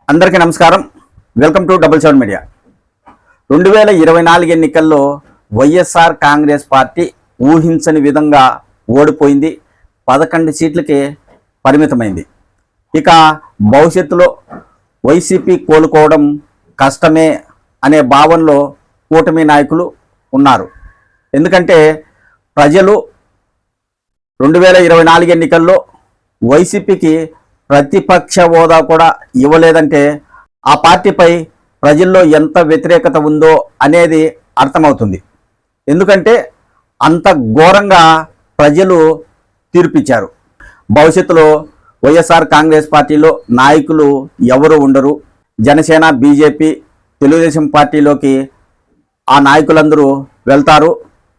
అందరికీ నమస్కారం. Welcome to double seven media. 2024 ఎన్నికల్లో వైఎస్ఆర్ కాంగ్రెస్ పార్టీ ఊహించని విధంగా ఓడిపోయింది. 11 సీట్లకి పరిమితమైంది. ఇక భవిష్యత్తులో వైసీపీ కోలుకోవడం కష్టమే అనే భావనలో కూటమి నాయకులు ఉన్నారు. ఎందుకంటే ప్రజలు 2024 ఎన్నికల్లో వైసీపీకి ప్రతిపక్ష హోదా కూడా ఇవ్వలేదంటే ఆ పార్టీపై ప్రజల్లో ఎంత వ్యతిరేకత ఉందో అనేది అర్థమవుతుంది. ఎందుకంటే అంత ఘోరంగా ప్రజలు తీర్పిచ్చారు. భవిష్యత్తులో వైఎస్ఆర్ కాంగ్రెస్ పార్టీలో నాయకులు ఎవరు ఉండరు. జనసేన, బీజేపీ, తెలుగుదేశం పార్టీలోకి ఆ నాయకులందరూ వెళ్తారు.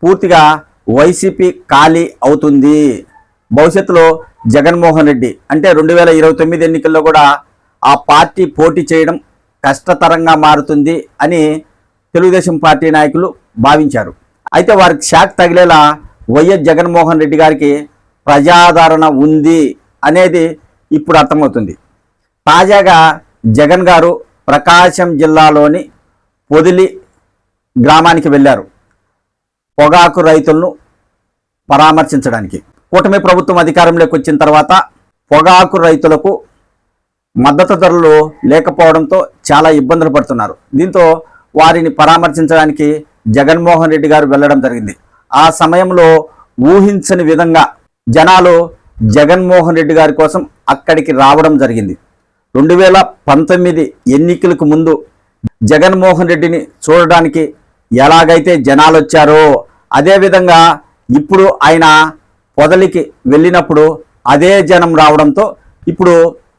పూర్తిగా వైసీపీ ఖాళీ అవుతుంది. భవిష్యత్తులో జగన్మోహన్ రెడ్డి అంటే 2029 ఎన్నికల్లో కూడా ఆ పార్టీ పోటీ చేయడం కష్టతరంగా మారుతుంది అని తెలుగుదేశం పార్టీ నాయకులు భావించారు. అయితే వారికి షాక్ తగిలేలా వైఎస్ జగన్మోహన్ రెడ్డి గారికి ప్రజాదరణ ఉంది అనేది ఇప్పుడు అర్థమవుతుంది. తాజాగా జగన్ గారు ప్రకాశం జిల్లాలోని పొదిలి గ్రామానికి వెళ్ళారు పొగాకు రైతులను పరామర్శించడానికి. కూటమి ప్రభుత్వం అధికారంలోకి వచ్చిన తర్వాత పొగాకు రైతులకు మద్దతు ధరలు లేకపోవడంతో చాలా ఇబ్బందులు పడుతున్నారు. దీంతో వారిని పరామర్శించడానికి జగన్మోహన్ రెడ్డి గారు వెళ్ళడం జరిగింది. ఆ సమయంలో ఊహించని విధంగా జనాలు జగన్మోహన్ రెడ్డి గారి కోసం అక్కడికి రావడం జరిగింది. 2019 ఎన్నికలకు ముందు జగన్మోహన్ రెడ్డిని చూడడానికి ఎలాగైతే జనాలు వచ్చారో అదేవిధంగా ఇప్పుడు ఆయన పొదలికి వెళ్ళినప్పుడు అదే జనం రావడంతో ఇప్పుడు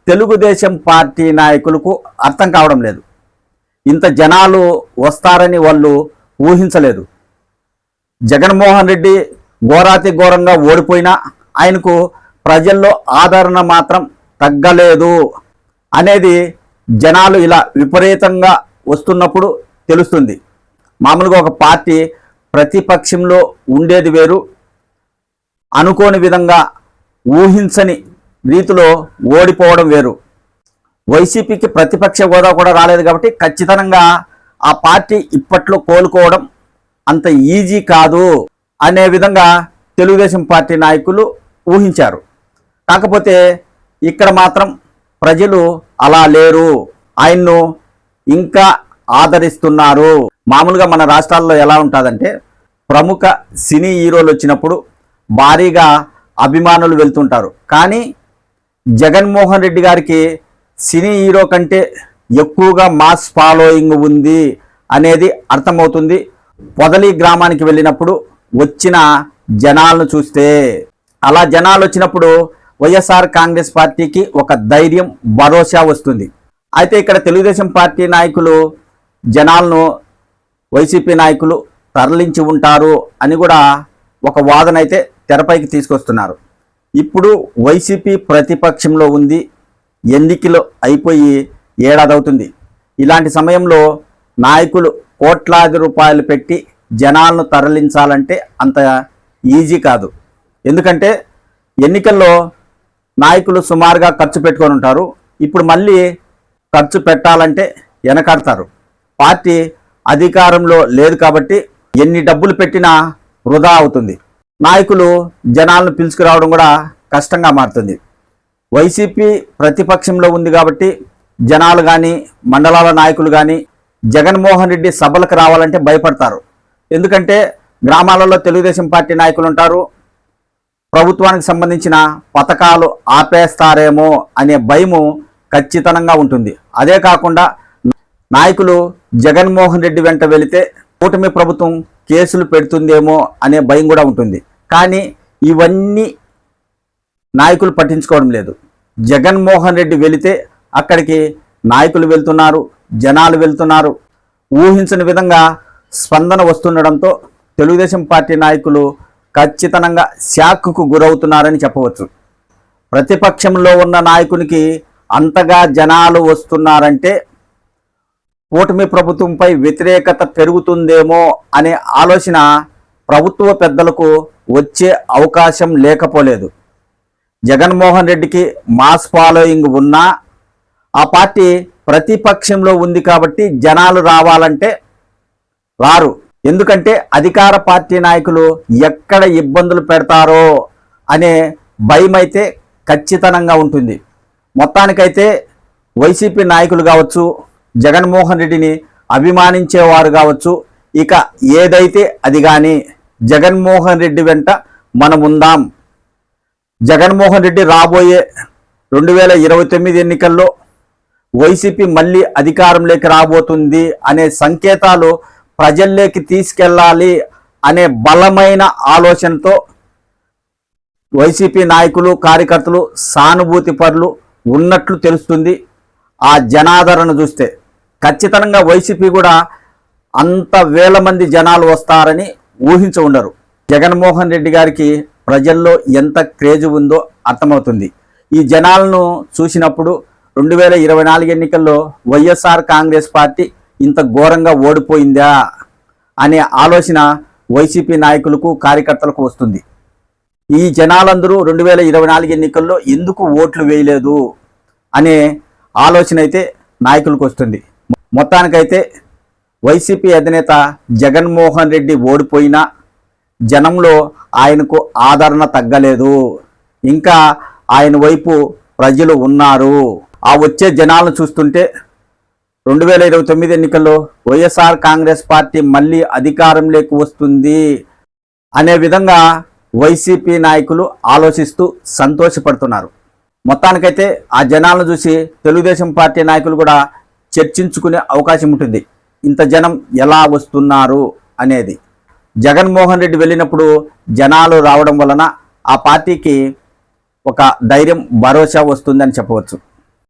తెలుగుదేశం పార్టీ నాయకులకు అర్థం కావడం లేదు. ఇంత జనాలు వస్తారని వాళ్ళు ఊహించలేదు. జగన్మోహన్ రెడ్డి ఘోరాతి ఘోరంగా ఓడిపోయినా ఆయనకు ప్రజల్లో ఆదరణ మాత్రం తగ్గలేదు అనేది జనాలు ఇలా విపరీతంగా వస్తున్నప్పుడు తెలుస్తుంది. మామూలుగా ఒక పార్టీ ప్రతిపక్షంలో ఉండేది వేరు, అనుకోని విధంగా ఊహించని రీతిలో ఓడిపోవడం వేరు. వైసీపీకి ప్రతిపక్ష హోదా కూడా రాలేదు కాబట్టి ఖచ్చితంగా ఆ పార్టీ ఇప్పట్లో కోలుకోవడం అంత ఈజీ కాదు అనే విధంగా తెలుగుదేశం పార్టీ నాయకులు ఊహించారు. కాకపోతే ఇక్కడ మాత్రం ప్రజలు అలా లేరు, ఆయన్ను ఇంకా ఆదరిస్తున్నారు. మామూలుగా మన రాష్ట్రాల్లో ఎలా ఉంటుందంటే ప్రముఖ సినీ హీరోలు వచ్చినప్పుడు భారీగా అభిమానులు వెళ్తుంటారు. కానీ జగన్మోహన్ రెడ్డి గారికి సినీ హీరో కంటే ఎక్కువగా మాస్ ఫాలోయింగ్ ఉంది అనేది అర్థమవుతుంది. పొదలి గ్రామానికి వెళ్ళినప్పుడు వచ్చిన జనాలను చూస్తే అలా జనాలు వచ్చినప్పుడు వైఎస్ఆర్ కాంగ్రెస్ పార్టీకి ఒక ధైర్యం, భరోసా వస్తుంది. అయితే ఇక్కడ తెలుగుదేశం పార్టీ నాయకులు జనాలను వైసీపీ నాయకులు తరలించి ఉంటారు అని కూడా ఒక వాదన అయితే తెరపైకి తీసుకొస్తున్నారు. ఇప్పుడు వైసీపీ ప్రతిపక్షంలో ఉంది, ఎన్నికలు అయిపోయి ఏడాది అవుతుంది. ఇలాంటి సమయంలో నాయకులు కోట్లాది రూపాయలు పెట్టి జనాలను తరలించాలంటే అంత ఈజీ కాదు. ఎందుకంటే ఎన్నికల్లో నాయకులు సుమారుగా ఖర్చు పెట్టుకొని ఉంటారు. ఇప్పుడు మళ్ళీ ఖర్చు పెట్టాలంటే వెనకాడతారు. పార్టీ అధికారంలో లేదు కాబట్టి ఎన్ని డబ్బులు పెట్టినా వృధా అవుతుంది. నాయకులు జనాలను పిలుచుకురావడం కూడా కష్టంగా మారుతుంది. వైసీపీ ప్రతిపక్షంలో ఉంది కాబట్టి జనాలు కానీ మండలాల నాయకులు కానీ జగన్మోహన్ రెడ్డి సభలకు రావాలంటే భయపడతారు. ఎందుకంటే గ్రామాలలో తెలుగుదేశం పార్టీ నాయకులు ఉంటారు, ప్రభుత్వానికి సంబంధించిన పథకాలు ఆపేస్తారేమో అనే భయము ఖచ్చితంగా ఉంటుంది. అదే కాకుండా నాయకులు జగన్మోహన్ రెడ్డి వెంట వెళితే కూటమి ప్రభుత్వం కేసులు పెడుతుందేమో అనే భయం కూడా ఉంటుంది. కానీ ఇవన్నీ నాయకులు పట్టించుకోవడం లేదు. జగన్మోహన్ రెడ్డి వెళితే అక్కడికి నాయకులు వెళ్తున్నారు, జనాలు వెళ్తున్నారు. ఊహించని విధంగా స్పందన వస్తుండడంతో తెలుగుదేశం పార్టీ నాయకులు ఖచ్చితంగా షాక్కు గురవుతున్నారని చెప్పవచ్చు. ప్రతిపక్షంలో ఉన్న నాయకునికి అంతగా జనాలు వస్తున్నారంటే కూటమి ప్రభుత్వంపై వ్యతిరేకత పెరుగుతుందేమో అనే ఆలోచన ప్రభుత్వ పెద్దలకు వచ్చే అవకాశం లేకపోలేదు. జగన్మోహన్ రెడ్డికి మాస్ ఫాలోయింగ్ ఉన్నా ఆ పార్టీ ప్రతిపక్షంలో ఉంది కాబట్టి జనాలు రావాలంటే రారు. ఎందుకంటే అధికార పార్టీ నాయకులు ఎక్కడ ఇబ్బందులు పెడతారో అనే భయం అయితే ఖచ్చితంగా ఉంటుంది. మొత్తానికైతే వైసీపీ నాయకులు కావచ్చు, జగన్మోహన్ రెడ్డిని అభిమానించేవారు కావచ్చు, ఇక ఏదైతే అది కానీ జగన్మోహన్ రెడ్డి వెంట మనముందాం. జగన్మోహన్ రెడ్డి రాబోయే 2029 ఎన్నికల్లో వైసీపీ మళ్ళీ అధికారంలోకి రాబోతుంది అనే సంకేతాలు ప్రజల్లోకి తీసుకెళ్ళాలి అనే బలమైన ఆలోచనతో వైసీపీ నాయకులు, కార్యకర్తలు, సానుభూతి పరులు ఉన్నట్లు తెలుస్తుంది. ఆ జనాదరణ చూస్తే ఖచ్చితంగా వైసీపీ కూడా అంత వేల మంది జనాలు వస్తారని ఊహించి ఉండరు. జగన్మోహన్ రెడ్డి గారికి ప్రజల్లో ఎంత క్రేజ్ ఉందో అర్థమవుతుంది. ఈ జనాలను చూసినప్పుడు 2024 ఎన్నికల్లో వైఎస్ఆర్ కాంగ్రెస్ పార్టీ ఇంత ఘోరంగా ఓడిపోయిందా అనే ఆలోచన వైసీపీ నాయకులకు, కార్యకర్తలకు వస్తుంది. ఈ జనాలందరూ 2024 ఎన్నికల్లో ఎందుకు ఓట్లు వేయలేదు అనే ఆలోచన అయితే నాయకులకు వస్తుంది. మొత్తానికైతే వైసీపీ అధినేత జగన్మోహన్ రెడ్డి ఓడిపోయినా జనంలో ఆయనకు ఆదరణ తగ్గలేదు. ఇంకా ఆయన వైపు ప్రజలు ఉన్నారు. ఆ వచ్చే జనాలను చూస్తుంటే 2029 ఎన్నికల్లో వైఎస్ఆర్ కాంగ్రెస్ పార్టీ మళ్ళీ అధికారంలోకి వస్తుంది అనే విధంగా వైసీపీ నాయకులు ఆలోచిస్తూ సంతోషపడుతున్నారు. మొత్తానికైతే ఆ జనాలను చూసి తెలుగుదేశం పార్టీ నాయకులు కూడా చర్చించుకునే అవకాశం ఉంటుంది. ఇంత జనం ఎలా వస్తున్నారు అనేది. జగన్మోహన్ రెడ్డి వెళ్ళినప్పుడు జనాలు రావడం వలన ఆ పార్టీకి ఒక ధైర్యం, భరోసా వస్తుందని చెప్పవచ్చు.